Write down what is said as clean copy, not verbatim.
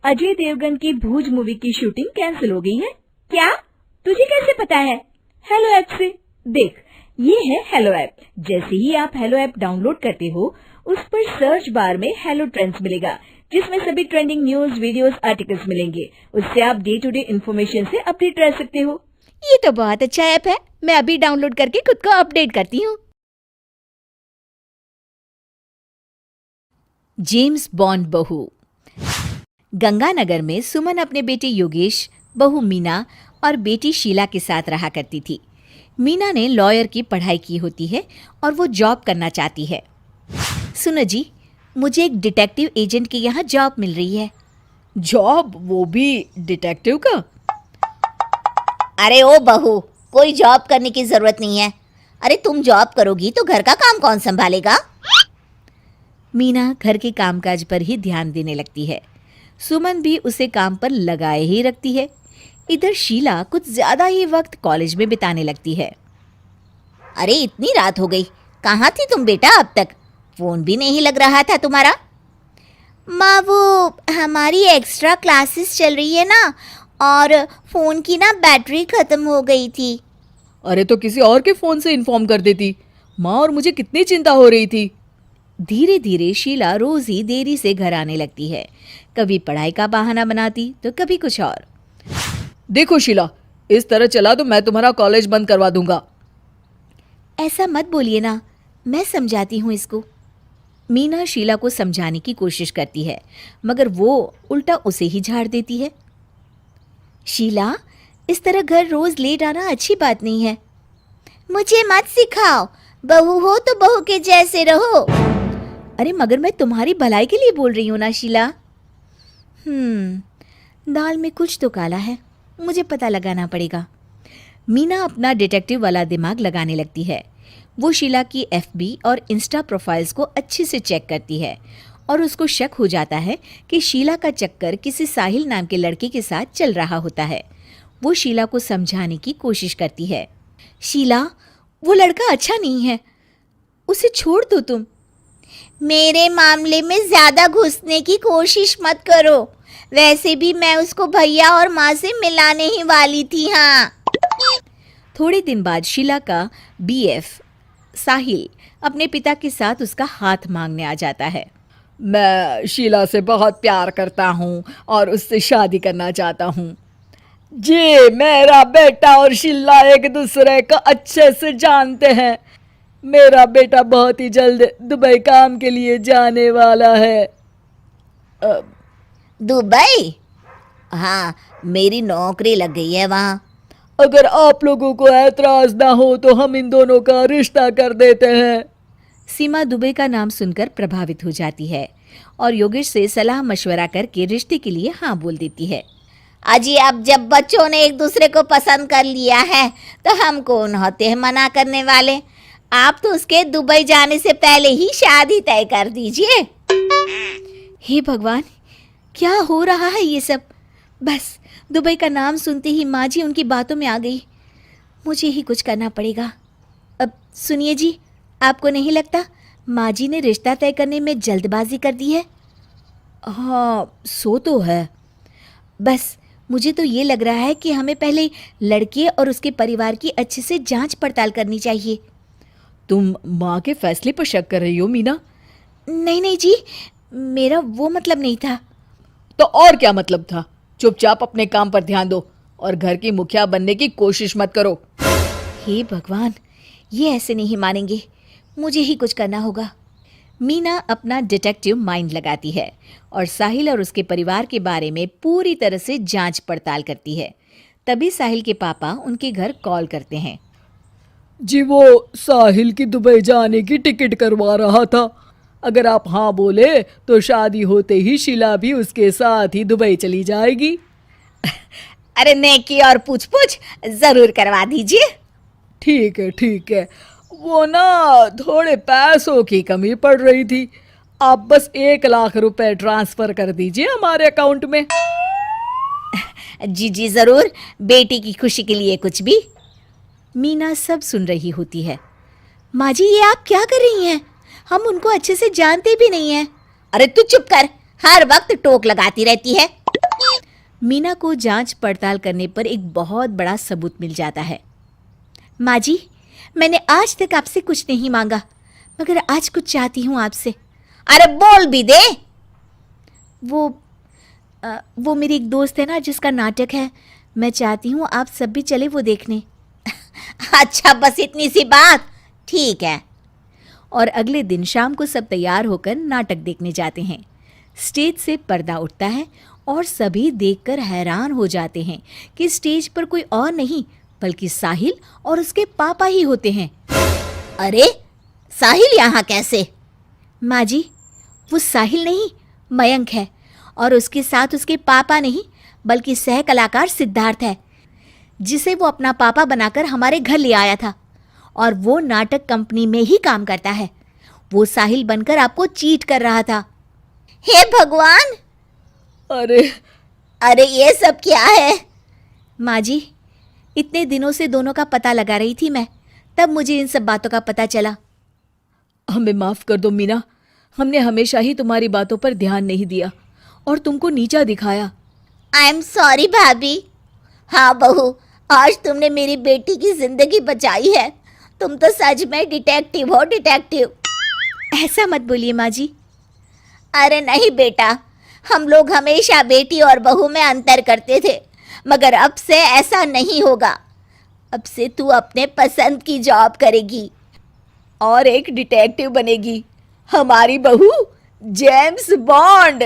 अजय देवगन की भूज मूवी की shooting cancel हो गई है। क्या? तुझे कैसे पता है? हेलो ऐप से देख, ये है हेलो ऐप। जैसे ही आप हेलो ऐप डाउनलोड करते हो, उस पर सर्च बार में हेलो ट्रेंड्स मिलेगा, जिसमें सभी ट्रेंडिंग न्यूज, वीडियोस, आर्टिकल्स मिलेंगे। उससे आप डे टू डे इन्फॉर्मेशन से अपडेट रह सकते हो। ये तो बहुत अच्छा ऐप है, मैं अभी डाउनलोड करके खुद को अपडेट करती हूँ। जेम्स बॉन्ड बहू। गंगानगर में सुमन अपने बेटे योगेश, बहू मीना और बेटी शीला के साथ रहा करती थी। मीना ने लॉयर की पढ़ाई की होती है और वो जॉब करना चाहती है। सुनो जी, मुझे एक डिटेक्टिव एजेंट के यहाँ जॉब मिल रही है। जॉब? वो भी डिटेक्टिव का? अरे ओ बहू, कोई जॉब करने की जरूरत नहीं है। अरे तुम जॉब करोगी तो घर का काम कौन संभालेगा? मीना घर के कामकाज पर ही ध्यान देने लगती है। सुमन भी उसे काम पर लगाए ही रखती है। इधर शीला कुछ ज्यादा ही वक्त कॉलेज में बिताने लगती है। अरे इतनी रात हो गई, कहाँ थी तुम बेटा अब तक? फोन भी नहीं लग रहा था तुम्हारा। माँ, वो हमारी एक्स्ट्रा क्लासेस चल रही है ना, और फोन की ना बैटरी खत्म हो गई थी। अरे तो किसी और के फोन से इन्फॉर्म कर देती माँ, और मुझे कितनी चिंता हो रही थी। धीरे धीरे शीला रोज ही देरी से घर आने लगती है। कभी पढ़ाई का बहाना बनाती तो कभी कुछ और। देखो शीला, इस तरह चला तो मैं तुम्हारा कॉलेज बंद करवा दूंगा। ऐसा मत बोलिए ना, मैं समझाती हूँ इसको। मीना शीला को समझाने की कोशिश करती है, मगर वो उल्टा उसे ही झाड़ देती है। शीला, इस तरह घर रोज लेट आना अच्छी बात नहीं है। मुझे मत सिखाओ, बहू हो तो बहू के जैसे रहो। अरे मगर मैं तुम्हारी भलाई के लिए बोल रही हूँ ना शीला। दाल में कुछ तो काला है, मुझे पता लगाना पड़ेगा। मीना अपना डिटेक्टिव वाला दिमाग लगाने लगती है। वो शीला की एफबी और इंस्टा प्रोफाइल्स को अच्छे से चेक करती है और उसको शक हो जाता है कि शीला का चक्कर किसी साहिल नाम के लड़के के साथ चल रहा होता है। वो शीला को समझाने की कोशिश करती है। शीला, वो लड़का अच्छा नहीं है, उसे छोड़ दो तुम। मेरे मामले में ज्यादा घुसने की कोशिश मत करो, वैसे भी मैं उसको भैया और माँ से मिलाने ही वाली थी। हाँ। थोड़े दिन बाद शीला का बीएफ साहिल अपने पिता के साथ उसका हाथ मांगने आ जाता है। मैं शीला से बहुत प्यार करता हूँ और उससे शादी करना चाहता हूँ। जी, मेरा बेटा और शीला एक दूसरे को अच्छे से जानते हैं। मेरा बेटा बहुत ही जल्द दुबई काम के लिए जाने वाला है। दुबई? हाँ, मेरी नौकरी लग गई है वहाँ। अगर आप लोगों को ऐतराज ना हो तो हम इन दोनों का रिश्ता कर देते हैं। सीमा दुबई का नाम सुनकर प्रभावित हो जाती है और योगेश से सलाह मशवरा करके रिश्ते के लिए हाँ बोल देती है। अजी, अब जब बच्चों ने एक दूसरे को पसंद कर लिया है तो हम कौन होते हैं मना करने वाले। आप तो उसके दुबई जाने से पहले ही शादी तय कर दीजिए। हे भगवान, क्या हो रहा है ये सब? बस दुबई का नाम सुनते ही माँ जी उनकी बातों में आ गई। मुझे ही कुछ करना पड़ेगा। अब सुनिए जी, आपको नहीं लगता माँ जी ने रिश्ता तय करने में जल्दबाजी कर दी है? हाँ, सो तो है। बस मुझे तो ये लग रहा है कि हमें पहले लड़के और उसके परिवार की अच्छे से जांच पड़ताल करनी चाहिए। तुम माँ के फैसले पर शक कर रही हो मीना? नहीं नहीं जी, मेरा वो मतलब नहीं था। तो और क्या मतलब था? चुपचाप अपने काम पर ध्यान दो और घर की मुखिया बनने की कोशिश मत करो। हे भगवान, ये ऐसे नहीं मानेंगे, मुझे ही कुछ करना होगा। मीना अपना डिटेक्टिव माइंड लगाती है और साहिल और उसके परिवार के बारे में पूरी तरह से जांच पड़ताल करती है। तभी साहिल के पापा उनके घर कॉल करते हैं। जी, वो साहिल की दुबई जाने की टिकट करवा रहा था। अगर आप हाँ बोले तो शादी होते ही शीला भी उसके साथ ही दुबई चली जाएगी। अरे नेकी और पूछ पूछ जरूर करवा दीजिए। ठीक है, ठीक है। वो ना थोड़े पैसों की कमी पड़ रही थी। आप बस 1 लाख रुपए ट्रांसफर कर दीजिए हमारे अकाउंट में। जी जी जरूर, बेटी की खुशी के लिए कुछ भी। मीना सब सुन रही होती है। माँ जी, ये आप क्या कर रही हैं? हम उनको अच्छे से जानते भी नहीं हैं। अरे तू चुप कर, हर वक्त टोक लगाती रहती है। मीना को जांच पड़ताल करने पर एक बहुत बड़ा सबूत मिल जाता है। माँ जी, मैंने आज तक आपसे कुछ नहीं मांगा, मगर आज कुछ चाहती हूँ आपसे। अरे बोल भी दे। वो मेरी एक दोस्त है ना जिसका नाटक है, मैं चाहती हूँ आप सब भी चले वो देखने। अच्छा, बस इतनी सी बात, ठीक है। और अगले दिन शाम को सब तैयार होकर नाटक देखने जाते हैं। स्टेज से पर्दा उठता है और सभी देखकर हैरान हो जाते हैं कि स्टेज पर कोई और नहीं बल्कि साहिल और उसके पापा ही होते हैं। अरे साहिल यहाँ कैसे? माँ जी, वो साहिल नहीं मयंक है, और उसके साथ उसके पापा नहीं बल्कि सह कलाकार सिद्धार्थ है, जिसे वो अपना पापा बनाकर हमारे घर ले आया था, और वो नाटक कंपनी में ही काम करता है। वो साहिल बनकर आपको चीट कर रहा था। हे भगवान, अरे ये सब क्या है? माँ जी, इतने दिनों से दोनों का पता लगा रही थी मैं, तब मुझे इन सब बातों का पता चला। हमें माफ कर दो मीना, हमने हमेशा ही तुम्हारी बातों पर ध्यान नहीं दिया और तुमको नीचा दिखाया। आई एम सॉरी भाभी। हाँ बहू, आज तुमने मेरी बेटी की जिंदगी बचाई है। तुम तो सच में डिटेक्टिव हो, डिटेक्टिव। ऐसा मत बोलिए माँ जी। अरे नहीं बेटा, हम लोग हमेशा बेटी और बहू में अंतर करते थे, मगर अब से ऐसा नहीं होगा। अब से तू अपने पसंद की जॉब करेगी और एक डिटेक्टिव बनेगी, हमारी बहू जेम्स बॉन्ड।